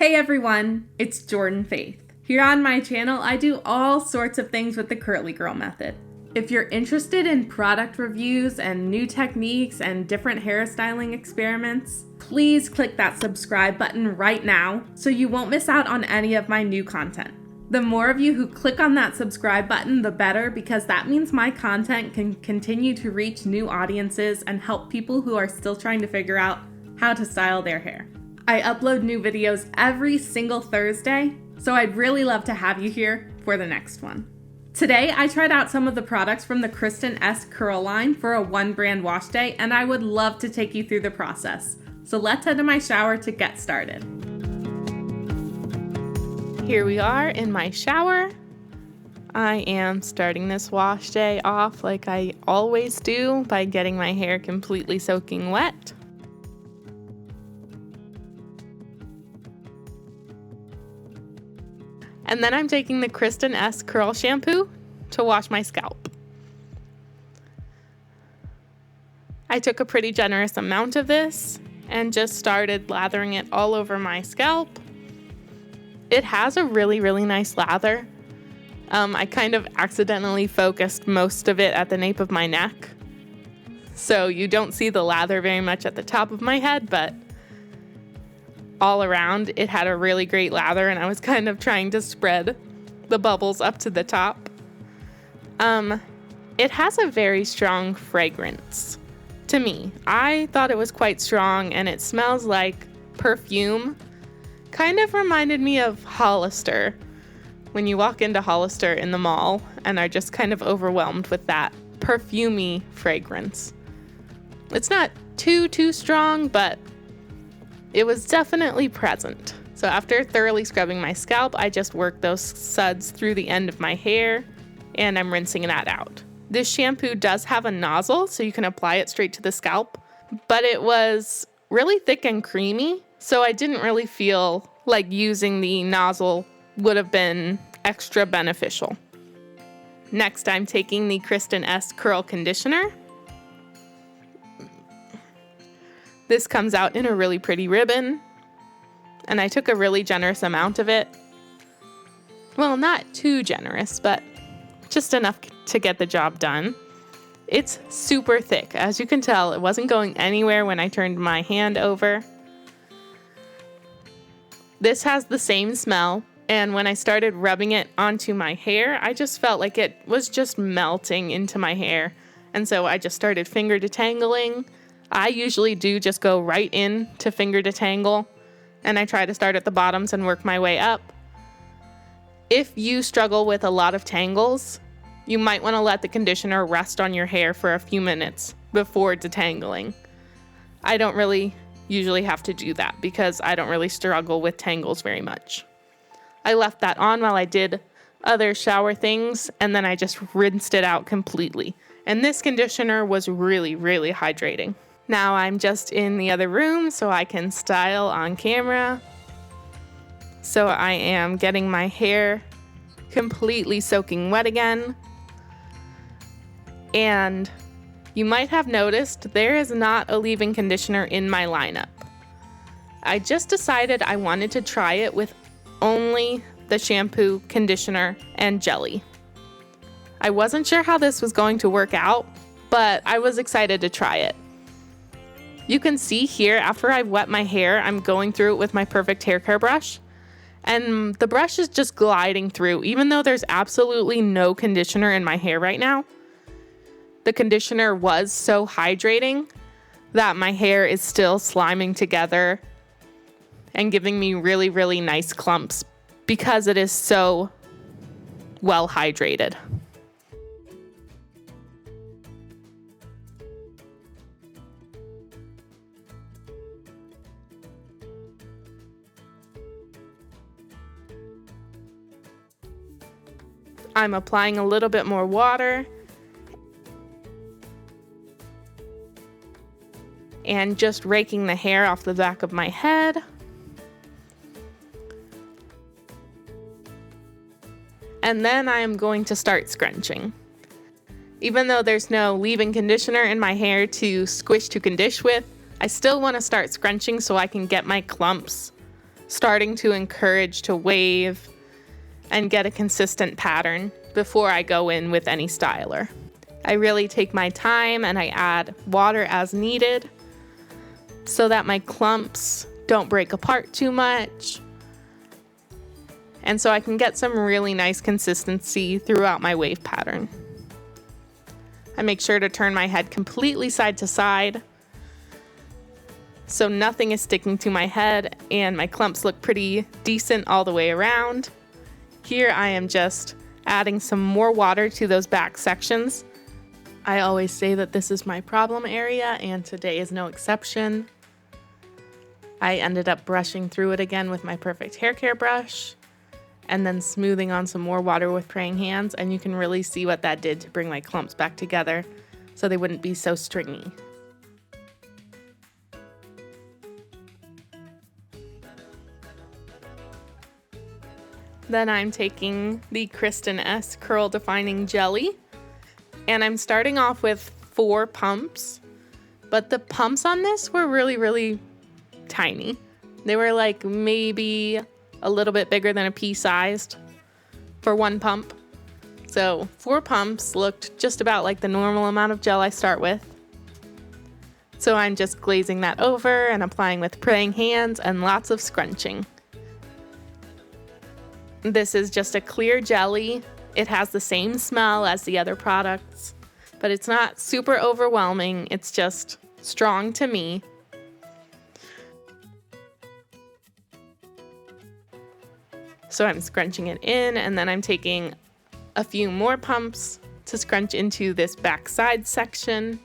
Hey everyone, it's Jordan Faith. Here on my channel, I do all sorts of things with the Curly Girl method. If you're interested in product reviews and new techniques and different hairstyling experiments, please click that subscribe button right now so you won't miss out on any of my new content. The more of you who click on that subscribe button, the better, because that means my content can continue to reach new audiences and help people who are still trying to figure out how to style their hair. I upload new videos every single Thursday, so I'd really love to have you here for the next one. Today, I tried out some of the products from the Kristin Ess curl line for a one-brand wash day, and I would love to take you through the process. So let's head to my shower to get started. Here we are in my shower. I am starting this wash day off like I always do by getting my hair completely soaking wet. And then I'm taking the Kristin Ess curl shampoo to wash my scalp. I took a pretty generous amount of this and just started lathering it all over my scalp. It has a really nice lather. I kind of accidentally focused most of it at the nape of my neck. So you don't see the lather very much at the top of my head, but all around it had a really great lather, and I was kind of trying to spread the bubbles up to the top. It has a very strong fragrance to me. I thought it was quite strong, and it smells like perfume. Kind of reminded me of Hollister when you walk into Hollister in the mall and are just kind of overwhelmed with that perfumey fragrance. It's not too strong, but it was definitely present. So after thoroughly scrubbing my scalp, I just work those suds through the end of my hair, and I'm rinsing that out. This shampoo does have a nozzle, so you can apply it straight to the scalp, but it was really thick and creamy, so I didn't really feel like using the nozzle would have been extra beneficial. Next, I'm taking the Kristin Ess Curl Conditioner. This comes out in a really pretty ribbon, and I took a really generous amount of it. Well, not too generous, but just enough to get the job done. It's super thick. As you can tell, it wasn't going anywhere when I turned my hand over. This has the same smell, and when I started rubbing it onto my hair, I just felt like it was just melting into my hair, and so I just started finger detangling. I usually do just go right in to finger detangle, and I try to start at the bottoms and work my way up. If you struggle with a lot of tangles, you might want to let the conditioner rest on your hair for a few minutes before detangling. I don't really usually have to do that because I don't really struggle with tangles very much. I left that on while I did other shower things, and then I just rinsed it out completely. And this conditioner was really hydrating. Now I'm just in the other room so I can style on camera. So I am getting my hair completely soaking wet again. And you might have noticed there is not a leave-in conditioner in my lineup. I just decided I wanted to try it with only the shampoo, conditioner, and jelly. I wasn't sure how this was going to work out, but I was excited to try it. You can see here, after I've wet my hair, I'm going through it with my Perfect Hair Care brush, and the brush is just gliding through. Even though there's absolutely no conditioner in my hair right now, the conditioner was so hydrating that my hair is still sliming together and giving me really nice clumps because it is so well hydrated. I'm applying a little bit more water and just raking the hair off the back of my head. And then I am going to start scrunching. Even though there's no leave-in conditioner in my hair to squish to condition with, I still want to start scrunching so I can get my clumps starting to encourage to wave and get a consistent pattern before I go in with any styler. I really take my time and I add water as needed so that my clumps don't break apart too much. And so I can get some really nice consistency throughout my wave pattern. I make sure to turn my head completely side to side so nothing is sticking to my head and my clumps look pretty decent all the way around. Here I am just adding some more water to those back sections. I always say that this is my problem area, and today is no exception. I ended up brushing through it again with my perfect hair care brush and then smoothing on some more water with praying hands, and you can really see what that did to bring my clumps back together so they wouldn't be so stringy. Then I'm taking the Kristin Ess Curl Defining Jelly, and I'm starting off with 4 pumps, but the pumps on this were really tiny. They were like maybe a little bit bigger than a pea-sized for 1 pump. So 4 pumps looked just about like the normal amount of gel I start with. So I'm just glazing that over and applying with praying hands and lots of scrunching. This is just a clear jelly. It has the same smell as the other products, but it's not super overwhelming. It's just strong to me. So I'm scrunching it in, and then I'm taking a few more pumps to scrunch into this backside section.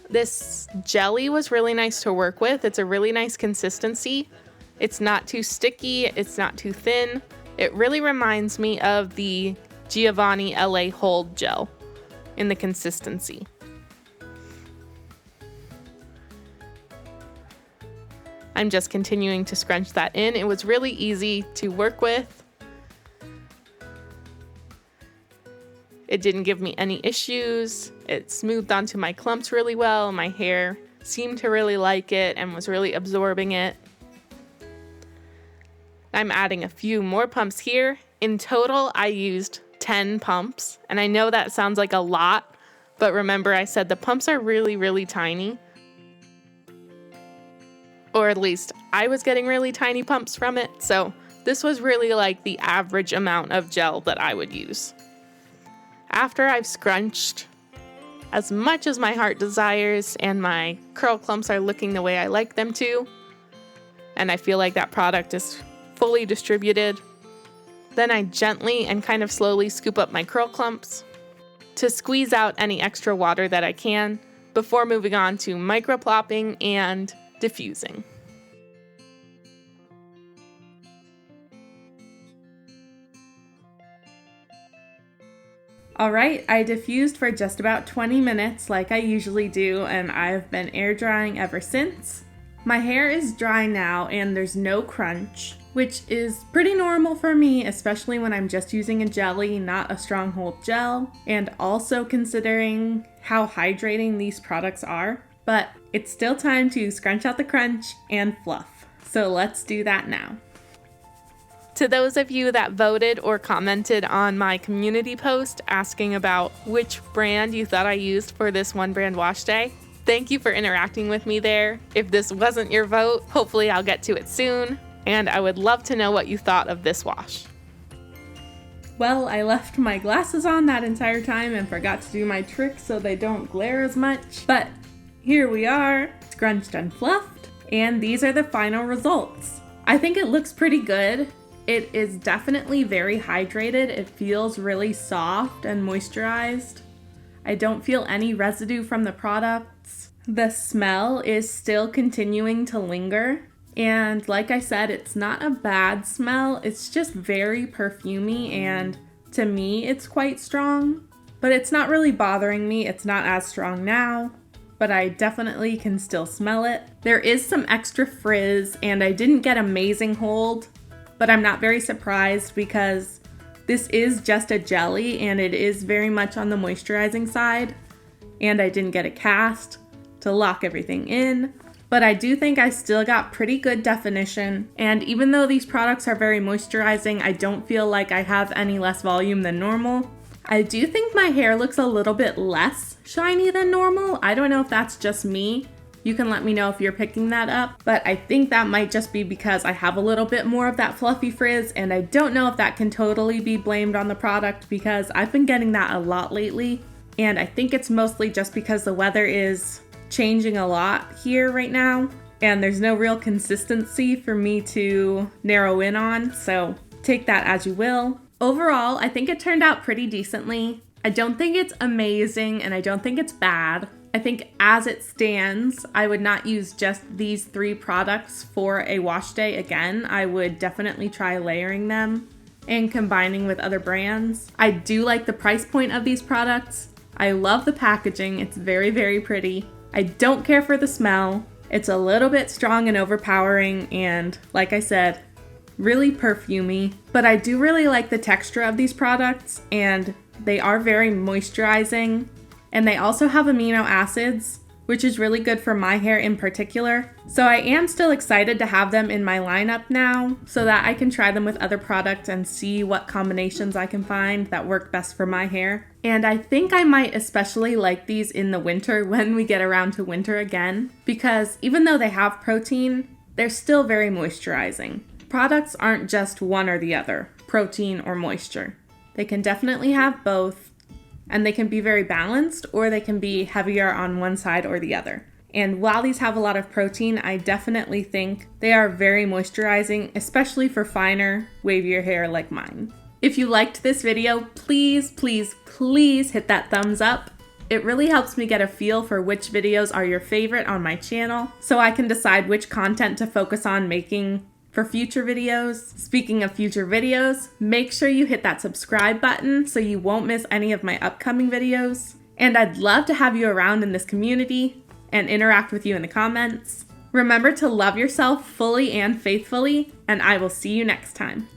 This jelly was really nice to work with. It's a really nice consistency. It's not too sticky, it's not too thin. It really reminds me of the Giovanni LA Hold Gel in the consistency. I'm just continuing to scrunch that in. It was really easy to work with. It didn't give me any issues. It smoothed onto my clumps really well. My hair seemed to really like it and was really absorbing it. I'm adding a few more pumps here. In total, I used 10 pumps, and I know that sounds like a lot, but remember I said the pumps are really tiny. Or at least I was getting really tiny pumps from it, so this was really like the average amount of gel that I would use. After I've scrunched as much as my heart desires and my curl clumps are looking the way I like them to, and I feel like that product is fully distributed, then I gently and kind of slowly scoop up my curl clumps to squeeze out any extra water that I can before moving on to microplopping and diffusing. Alright, I diffused for just about 20 minutes like I usually do, and I've been air drying ever since. My hair is dry now and there's no crunch, which is pretty normal for me, especially when I'm just using a jelly, not a stronghold gel, and also considering how hydrating these products are. But it's still time to scrunch out the crunch and fluff. So let's do that now. To those of you that voted or commented on my community post asking about which brand you thought I used for this one brand wash day, thank you for interacting with me there. If this wasn't your vote, hopefully I'll get to it soon. And I would love to know what you thought of this wash. Well, I left my glasses on that entire time and forgot to do my trick so they don't glare as much. But here we are, scrunched and fluffed, and these are the final results. I think it looks pretty good. It is definitely very hydrated. It feels really soft and moisturized. I don't feel any residue from the products. The smell is still continuing to linger. And like I said, it's not a bad smell. It's just very perfumey, and to me, it's quite strong. But it's not really bothering me. It's not as strong now, but I definitely can still smell it. There is some extra frizz, and I didn't get amazing hold, but I'm not very surprised because this is just a jelly, and it is very much on the moisturizing side, and I didn't get a cast to lock everything in. but I do think I still got pretty good definition. And even though these products are very moisturizing, I don't feel like I have any less volume than normal. I do think my hair looks a little bit less shiny than normal. I don't know if that's just me. You can let me know if you're picking that up, but I think that might just be because I have a little bit more of that fluffy frizz, and I don't know if that can totally be blamed on the product because I've been getting that a lot lately, and I think it's mostly just because the weather is changing a lot here right now, and there's no real consistency for me to narrow in on, so take that as you will. Overall, I think it turned out pretty decently. I don't think it's amazing, and I don't think it's bad. I think as it stands, I would not use just these 3 products for a wash day again. I would definitely try layering them and combining with other brands. I do like the price point of these products. I love the packaging. It's very, very pretty. I don't care for the smell. It's a little bit strong and overpowering, and like I said, really perfumey. But I do really like the texture of these products, and they are very moisturizing. And they also have amino acids, which is really good for my hair in particular. So I am still excited to have them in my lineup now so that I can try them with other products and see what combinations I can find that work best for my hair. And I think I might especially like these in the winter when we get around to winter again, because even though they have protein, they're still very moisturizing. Products aren't just one or the other, protein or moisture. They can definitely have both. And they can be very balanced, or they can be heavier on one side or the other. And while these have a lot of protein, I definitely think they are very moisturizing, especially for finer, wavier hair like mine. If you liked this video, please, please, please hit that thumbs up. It really helps me get a feel for which videos are your favorite on my channel, so I can decide which content to focus on making for future videos. Speaking of future videos, make sure you hit that subscribe button so you won't miss any of my upcoming videos. And I'd love to have you around in this community and interact with you in the comments. Remember to love yourself fully and faithfully, and I will see you next time.